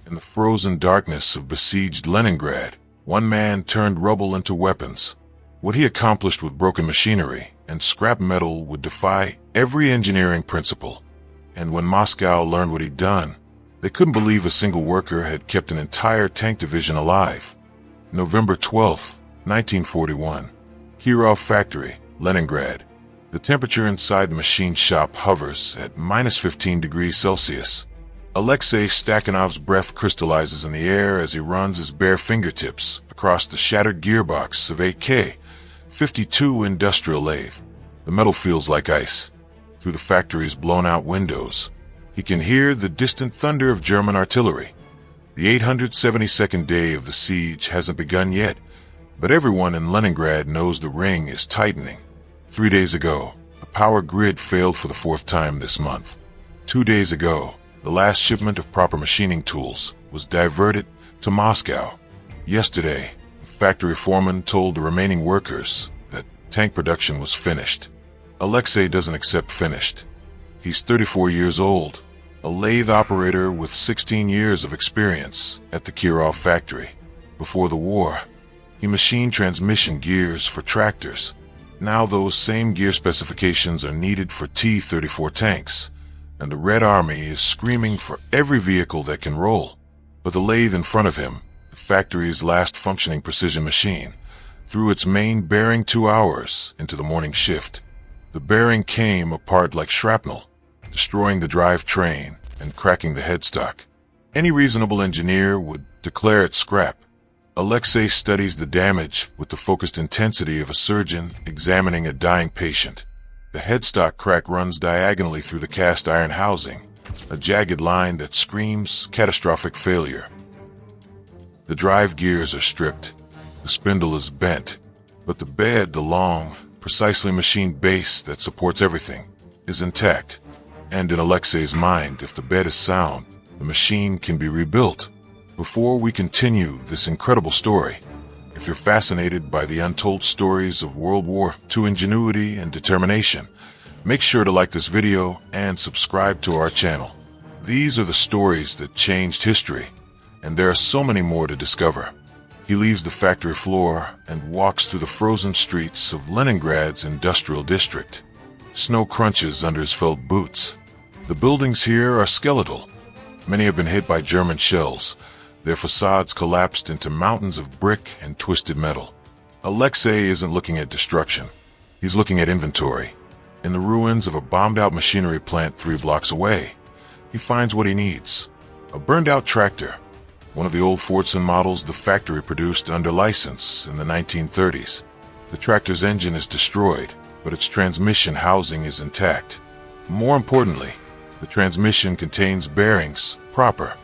In the frozen darkness of besieged Leningrad, one man turned rubble into weapons. What he accomplished with broken machinery and scrap metal would defy every engineering principle. And when Moscow learned what he'd done, they couldn't believe a single worker had kept an entire tank division alive. November 12, 1941. Kirov Factory, Leningrad. The temperature inside the machine shop hovers at -15 degrees Celsius. Alexei Stakhanov's breath crystallizes in the air as he runs his bare fingertips across the shattered gearbox of a K-52 industrial lathe. The metal feels like ice. Through the factory's blown-out windows, he can hear the distant thunder of German artillery. The 872nd day of the siege hasn't begun yet, but everyone in Leningrad knows the ring is tightening. 3 days ago, the power grid failed for the 4th time this month. 2 days ago, the last shipment of proper machining tools was diverted to Moscow. Yesterday, the factory foreman told the remaining workers that tank production was finished. Alexei doesn't accept finished. He's 34 years old, a lathe operator with 16 years of experience at the Kirov factory. Before the war, he machined transmission gears for tractors. Now those same gear specifications are needed for T-34 tanks, and the Red Army is screaming for every vehicle that can roll. But the lathe in front of him, the factory's last functioning precision machine, threw its main bearing 2 hours into the morning shift. The bearing came apart like shrapnel, destroying the drivetrain and cracking the headstock. Any reasonable engineer would declare it scrap. Alexei studies the damage with the focused intensity of a surgeon examining a dying patient. The headstock crack runs diagonally through the cast iron housing, a jagged line that screams catastrophic failure. The drive gears are stripped, the spindle is bent, but the bed, the long, precisely machined base that supports everything, is intact. And in Alexei's mind, if the bed is sound, the machine can be rebuilt. Before we continue this incredible story, if you're fascinated by the untold stories of World War II ingenuity and determination, make sure to like this video and subscribe to our channel. These are the stories that changed history, and there are so many more to discover. He leaves the factory floor and walks through the frozen streets of Leningrad's industrial district. Snow crunches under his felt boots. The buildings here are skeletal. Many have been hit by German shells. Their facades collapsed into mountains of brick and twisted metal. Alexei isn't looking at destruction. He's looking at inventory. In the ruins of a bombed-out machinery plant 3 blocks away, he finds what he needs. A burned-out tractor, one of the old Fordson models the factory produced under license in the 1930s. The tractor's engine is destroyed, but its transmission housing is intact. More importantly, the transmission contains bearings, proper,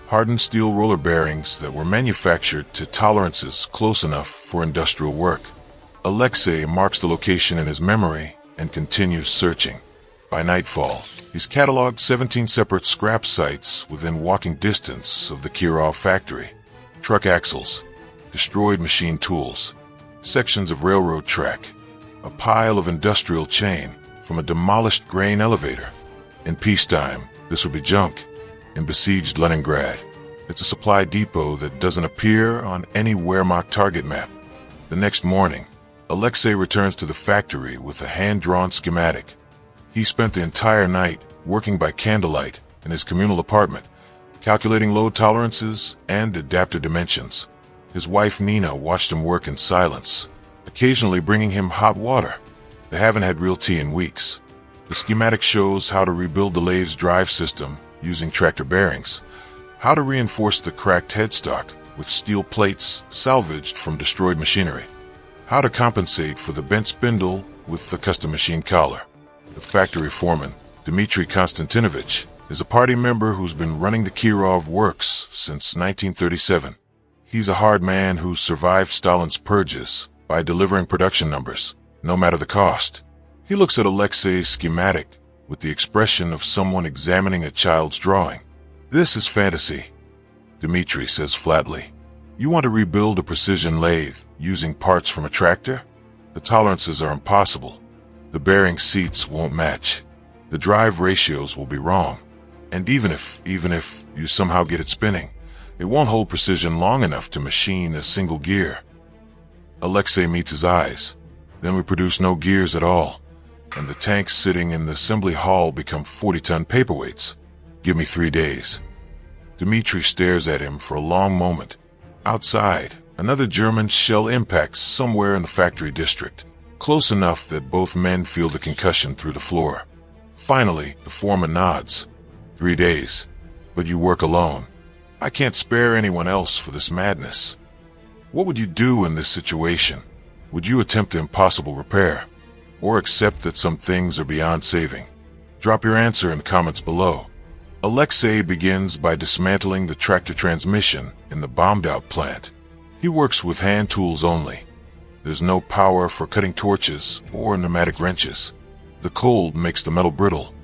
hardened steel roller bearings that were manufactured to tolerances close enough for industrial work. Alexei marks the location in his memory and continues searching. By nightfall, he's cataloged 17 separate scrap sites within walking distance of the Kirov factory. Truck axles, destroyed machine tools, sections of railroad track, a pile of industrial chain from a demolished grain elevator. In peacetime, this would be junk. In besieged Leningrad, it's a supply depot that doesn't appear on any Wehrmacht target map. The next morning, Alexei returns to the factory with a hand-drawn schematic. He spent the entire night working by candlelight in his communal apartment, calculating load tolerances and adapter dimensions. His wife Nina watched him work in silence, occasionally bringing him hot water. They haven't had real tea in weeks. The schematic shows how to rebuild the lathe's drive system using tractor bearings, how to reinforce the cracked headstock with steel plates salvaged from destroyed machinery, how to compensate for the bent spindle with the custom machine collar. The factory foreman, Dmitry Konstantinovich, is a party member who's been running the Kirov works since 1937. He's a hard man who survived Stalin's purges by delivering production numbers, no matter the cost. He looks at Alexei's schematic with the expression of someone examining a child's drawing. This is fantasy, Dmitry says flatly. You want to rebuild a precision lathe using parts from a tractor? The tolerances are impossible. The bearing seats won't match. The drive ratios will be wrong. And even if you somehow get it spinning, It won't hold precision long enough to machine a single gear. Alexei meets his eyes. Then we produce no gears at all, and the tanks sitting in the assembly hall become 40-ton paperweights. Give me 3 days. Dmitri stares at him for a long moment. Outside, another German shell impacts somewhere in the factory district, close enough that both men feel the concussion through the floor. Finally, the foreman nods. 3 days. But you work alone. I can't spare anyone else for this madness. What would you do in this situation? Would you attempt the impossible repair? Or accept that some things are beyond saving? Drop your answer in the comments below. Alexei begins by dismantling the tractor transmission in the bombed-out plant. He works with hand tools only. There's no power for cutting torches or pneumatic wrenches. The cold makes the metal brittle,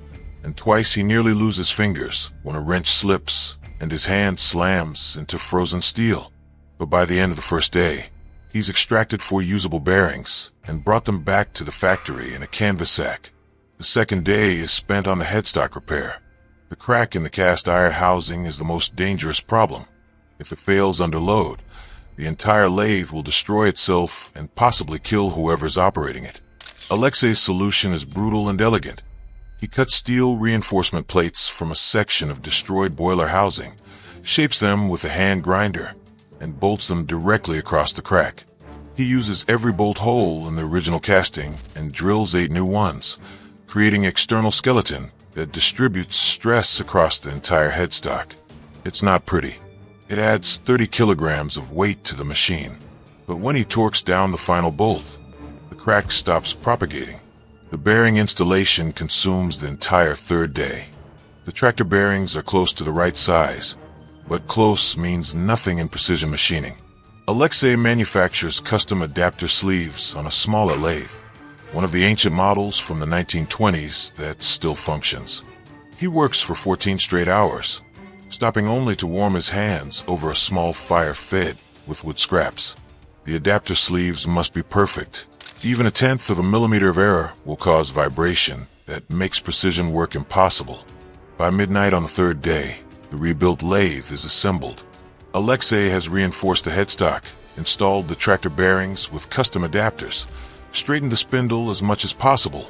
and twice he nearly loses fingers when a wrench slips and his hand slams into frozen steel. But by the end of the first day, he's extracted 4 usable bearings and brought them back to the factory in a canvas sack. The second day is spent on the headstock repair. The crack in the cast iron housing is the most dangerous problem. If it fails under load, the entire lathe will destroy itself and possibly kill whoever's operating it. Alexei's solution is brutal and elegant. He cuts steel reinforcement plates from a section of destroyed boiler housing, shapes them with a hand grinder, and bolts them directly across the crack. He uses every bolt hole in the original casting and drills 8 new ones, creating external skeleton that distributes stress across the entire headstock. It's not pretty. It adds 30 kilograms of weight to the machine. But when he torques down the final bolt, the crack stops propagating. The bearing installation consumes the entire 3rd day. The tractor bearings are close to the right size, but close means nothing in precision machining. Alexei manufactures custom adapter sleeves on a smaller lathe, one of the ancient models from the 1920s that still functions. He works for 14 straight hours, stopping only to warm his hands over a small fire fed with wood scraps. The adapter sleeves must be perfect. Even 1/10 of a millimeter of error will cause vibration that makes precision work impossible. By midnight on the 3rd day, the rebuilt lathe is assembled. Alexei has reinforced the headstock, installed the tractor bearings with custom adapters, straightened the spindle as much as possible,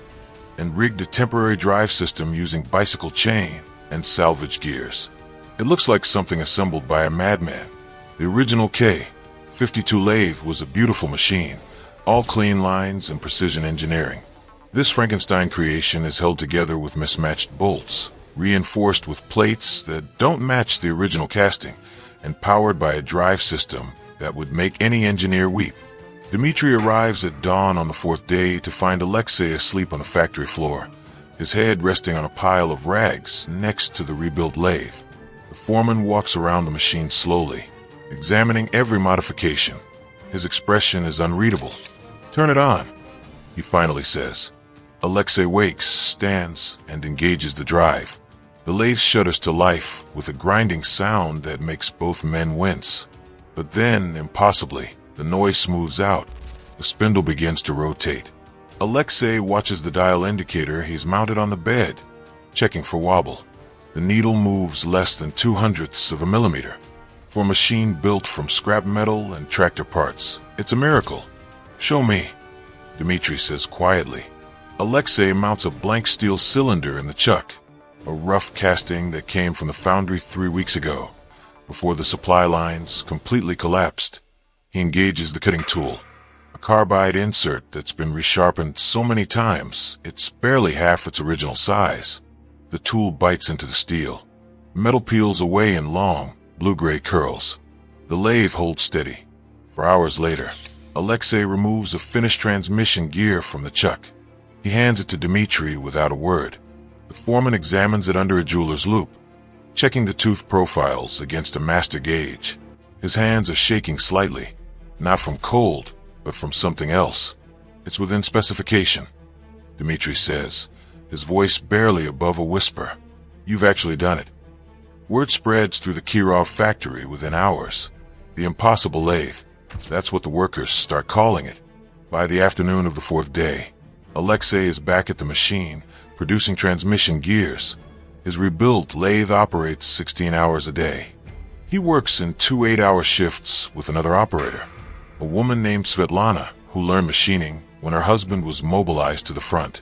and rigged a temporary drive system using bicycle chain and salvage gears. It looks like something assembled by a madman. The original K-52 lathe was a beautiful machine, all clean lines and precision engineering. This Frankenstein creation is held together with mismatched bolts, reinforced with plates that don't match the original casting, and powered by a drive system that would make any engineer weep. Dmitri arrives at dawn on the 4th day to find Alexei asleep on the factory floor, his head resting on a pile of rags next to the rebuilt lathe. The foreman walks around the machine slowly, examining every modification. His expression is unreadable. "Turn it on," he finally says. Alexei wakes, stands, and engages the drive. The lathe shudders to life with a grinding sound that makes both men wince. But then, impossibly, the noise smooths out. The spindle begins to rotate. Alexei watches the dial indicator he's mounted on the bed, checking for wobble. The needle moves less than 0.02 of a millimeter. For a machine built from scrap metal and tractor parts, it's a miracle. "Show me," Dmitri says quietly. Alexei mounts a blank steel cylinder in the chuck, a rough casting that came from the foundry 3 weeks ago, before the supply lines completely collapsed. He engages the cutting tool, a carbide insert that's been resharpened so many times it's barely half its original size. The tool bites into the steel. Metal peels away in long, blue-gray curls. The lathe holds steady. For hours later, Alexei removes a finished transmission gear from the chuck. He hands it to Dmitri without a word. The foreman examines it under a jeweler's loupe, checking the tooth profiles against a master gauge. His hands are shaking slightly, not from cold, but from something else. "It's within specification," Dmitri says, his voice barely above a whisper. "You've actually done it." Word spreads through the Kirov factory within hours. The impossible lathe. That's what the workers start calling it. By the afternoon of the 4th day, Alexei is back at the machine, producing transmission gears. His rebuilt lathe operates 16 hours a day. He works in 2 8-hour shifts with another operator, a woman named Svetlana, who learned machining when her husband was mobilized to the front.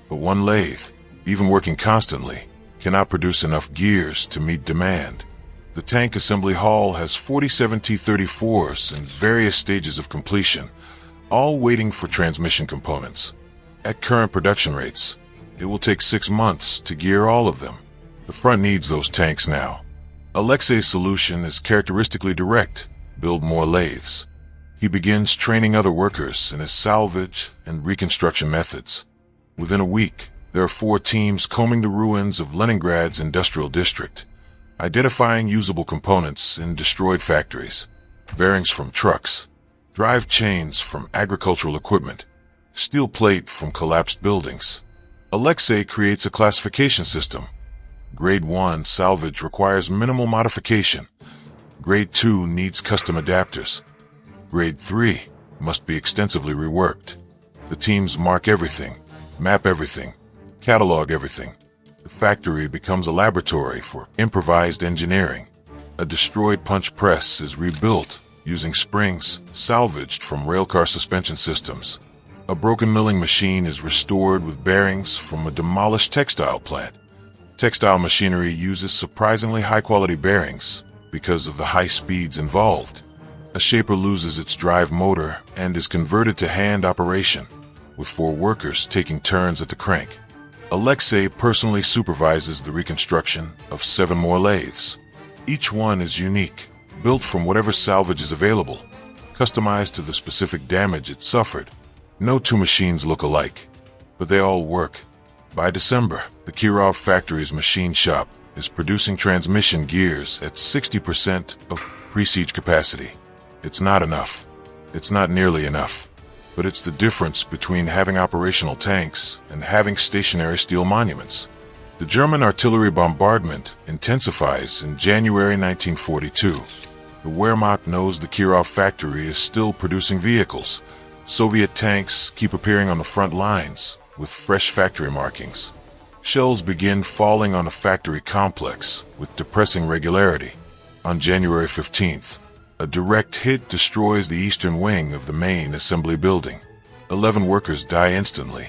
But one lathe, even working constantly, cannot produce enough gears to meet demand. The tank assembly hall has 47 T-34s in various stages of completion, all waiting for transmission components. At current production rates, it will take 6 months to gear all of them. The front needs those tanks now. Alexei's solution is characteristically direct: build more lathes. He begins training other workers in his salvage and reconstruction methods. Within a week, there are 4 teams combing the ruins of Leningrad's industrial district, identifying usable components in destroyed factories, bearings from trucks, drive chains from agricultural equipment, steel plate from collapsed buildings. Alexei creates a classification system. Grade 1 salvage requires minimal modification. Grade 2 needs custom adapters. Grade 3 must be extensively reworked. The teams mark everything, map everything, catalog everything. The factory becomes a laboratory for improvised engineering. A destroyed punch press is rebuilt using springs salvaged from railcar suspension systems. A broken milling machine is restored with bearings from a demolished textile plant. Textile machinery uses surprisingly high-quality bearings because of the high speeds involved. A shaper loses its drive motor and is converted to hand operation, with 4 workers taking turns at the crank. Alexei personally supervises the reconstruction of 7 more lathes. Each one is unique, built from whatever salvage is available, customized to the specific damage it suffered. No 2 machines look alike, but they all work. By December, the Kirov factory's machine shop is producing transmission gears at 60% of pre-siege capacity. It's not enough. It's not nearly enough. But it's the difference between having operational tanks and having stationary steel monuments. The German artillery bombardment intensifies in January 1942. The Wehrmacht knows the Kirov factory is still producing vehicles. Soviet tanks keep appearing on the front lines with fresh factory markings. Shells begin falling on a factory complex with depressing regularity. On January 15th, a direct hit destroys the eastern wing of the main assembly building. 11 workers die instantly.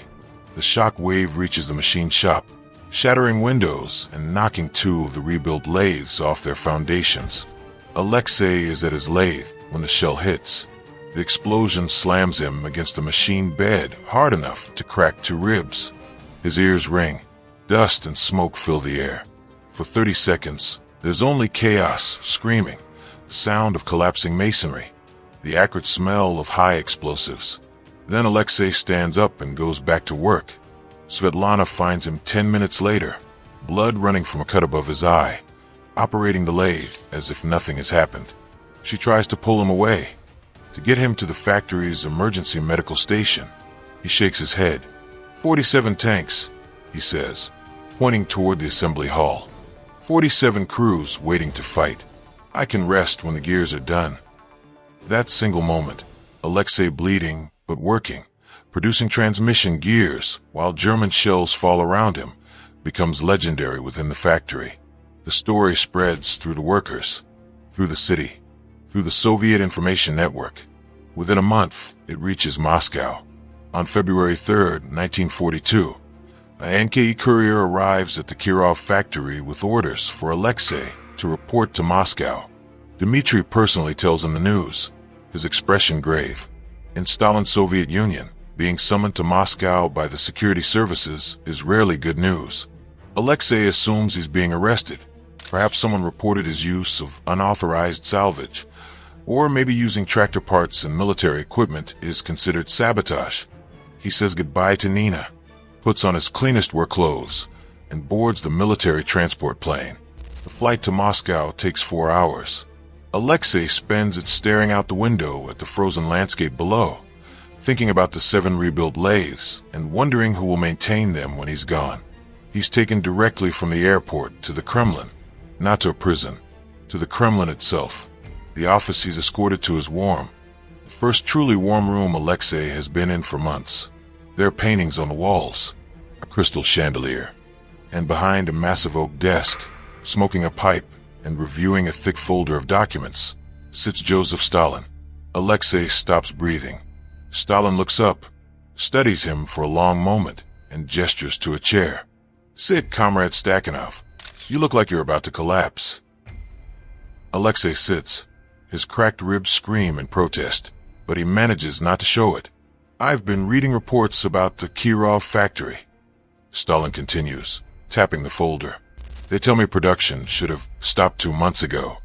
The shock wave reaches the machine shop, shattering windows and knocking 2 of the rebuilt lathes off their foundations. Alexei is at his lathe when the shell hits. The explosion slams him against the machine bed hard enough to crack 2 ribs. His ears ring. Dust and smoke fill the air. For 30 seconds, there's only chaos, screaming, the sound of collapsing masonry, the acrid smell of high explosives. Then Alexei stands up and goes back to work. Svetlana finds him 10 minutes later, blood running from a cut above his eye, operating the lathe as if nothing has happened. She tries to pull him away, to get him to the factory's emergency medical station. He shakes his head. 47 tanks, he says, pointing toward the assembly hall. 47 crews waiting to fight. I can rest when the gears are done. That single moment, Alexei bleeding but working, producing transmission gears while German shells fall around him, becomes legendary within the factory. The story spreads through the workers, through the city, through the Soviet information network. Within a month, it reaches Moscow. On February 3rd, 1942, an NKE courier arrives at the Kirov factory with orders for Alexei to report to Moscow. Dmitry personally tells him the news, his expression grave. In Stalin's Soviet Union, being summoned to Moscow by the security services is rarely good news. Alexei assumes he's being arrested. Perhaps someone reported his use of unauthorized salvage, or maybe using tractor parts and military equipment is considered sabotage. He says goodbye to Nina, puts on his cleanest work clothes, and boards the military transport plane. The flight to Moscow takes 4 hours. Alexei spends it staring out the window at the frozen landscape below, thinking about the 7 rebuilt lathes and wondering who will maintain them when he's gone. He's taken directly from the airport to the Kremlin, not to a prison, to the Kremlin itself. The office he's escorted to is warm, the first truly warm room Alexei has been in for months. There are paintings on the walls, a crystal chandelier, and behind a massive oak desk, smoking a pipe and reviewing a thick folder of documents, sits Joseph Stalin. Alexei stops breathing. Stalin looks up, studies him for a long moment, and gestures to a chair. "Sit, Comrade Stakhanov. You look like you're about to collapse." Alexei sits. His cracked ribs scream in protest, but he manages not to show it. "I've been reading reports about the Kirov factory," Stalin continues, tapping the folder. "They tell me production should have stopped 2 months ago.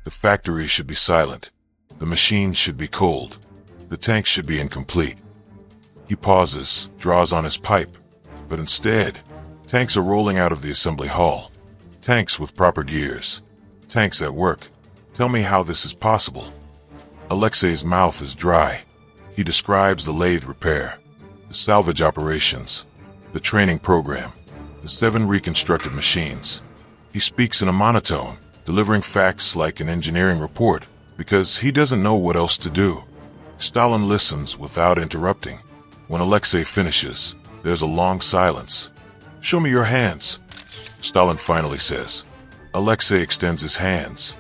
The factory should be silent. The machines should be cold. The tanks should be incomplete." He pauses, draws on his pipe, but instead, tanks are rolling out of the assembly hall. Tanks with proper gears. Tanks at work. Tell me how this is possible. Alexei's mouth is dry. He describes the lathe repair, the salvage operations, the training program, the 7 reconstructed machines. He speaks in a monotone, delivering facts like an engineering report, because he doesn't know what else to do. Stalin listens without interrupting. When Alexei finishes, there's a long silence. "Show me your hands," Stalin finally says. Alexei extends his hands.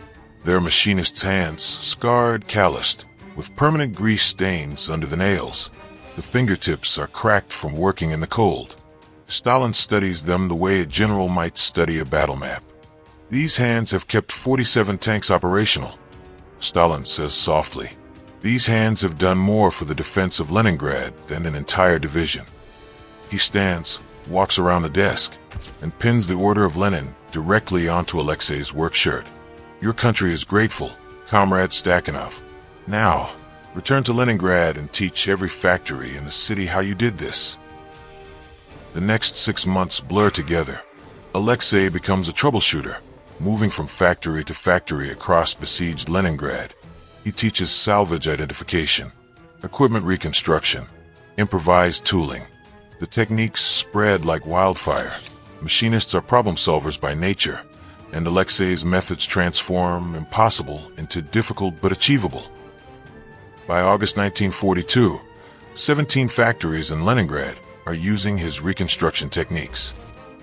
They're machinist's hands, scarred, calloused, with permanent grease stains under the nails. The fingertips are cracked from working in the cold. Stalin studies them the way a general might study a battle map. "These hands have kept 47 tanks operational," Stalin says softly. "These hands have done more for the defense of Leningrad than an entire division." He stands, walks around the desk, and pins the Order of Lenin directly onto Alexei's work shirt. "Your country is grateful, Comrade Stakhanov. Now, return to Leningrad and teach every factory in the city how you did this." The next 6 months blur together. Alexei becomes a troubleshooter, moving from factory to factory across besieged Leningrad. He teaches salvage identification, equipment reconstruction, improvised tooling. The techniques spread like wildfire. Machinists are problem solvers by nature, and Alexei's methods transform impossible into difficult but achievable. By August 1942, 17 factories in Leningrad are using his reconstruction techniques.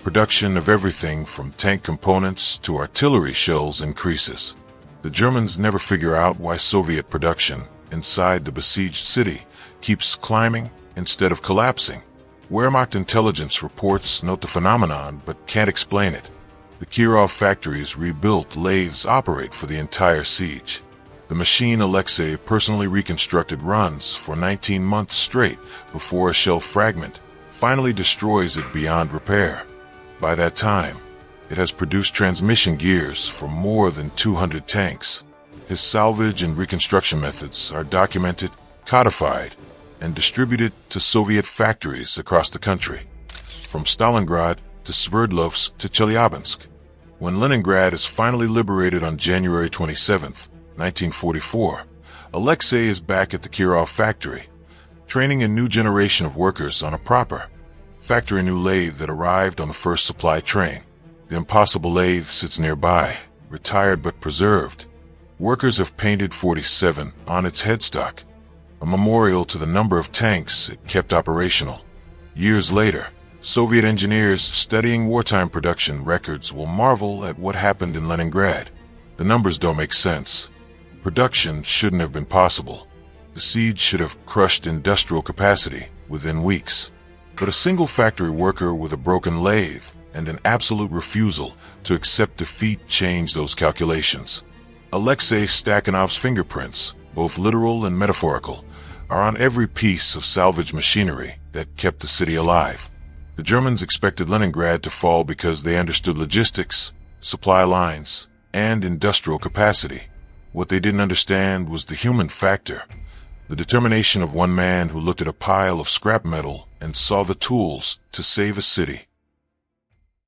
Production of everything from tank components to artillery shells increases. The Germans never figure out why Soviet production inside the besieged city keeps climbing instead of collapsing. Wehrmacht intelligence reports note the phenomenon but can't explain it. The Kirov factory's rebuilt lathes operate for the entire siege. The machine Alexei personally reconstructed runs for 19 months straight before a shell fragment finally destroys it beyond repair. By that time, it has produced transmission gears for more than 200 tanks. His salvage and reconstruction methods are documented, codified, and distributed to Soviet factories across the country, from Stalingrad to Sverdlovsk to Chelyabinsk. When Leningrad is finally liberated on January 27, 1944, Alexei is back at the Kirov factory, training a new generation of workers on a proper, factory-new lathe that arrived on the first supply train. The impossible lathe sits nearby, retired but preserved. Workers have painted 47 on its headstock, a memorial to the number of tanks it kept operational. Years later, Soviet engineers studying wartime production records will marvel at what happened in Leningrad. The numbers don't make sense. Production shouldn't have been possible. The siege should have crushed industrial capacity within weeks. But a single factory worker with a broken lathe and an absolute refusal to accept defeat changed those calculations. Alexei Stakhanov's fingerprints, both literal and metaphorical, are on every piece of salvage machinery that kept the city alive. The Germans expected Leningrad to fall because they understood logistics, supply lines, and industrial capacity. What they didn't understand was the human factor, the determination of one man who looked at a pile of scrap metal and saw the tools to save a city.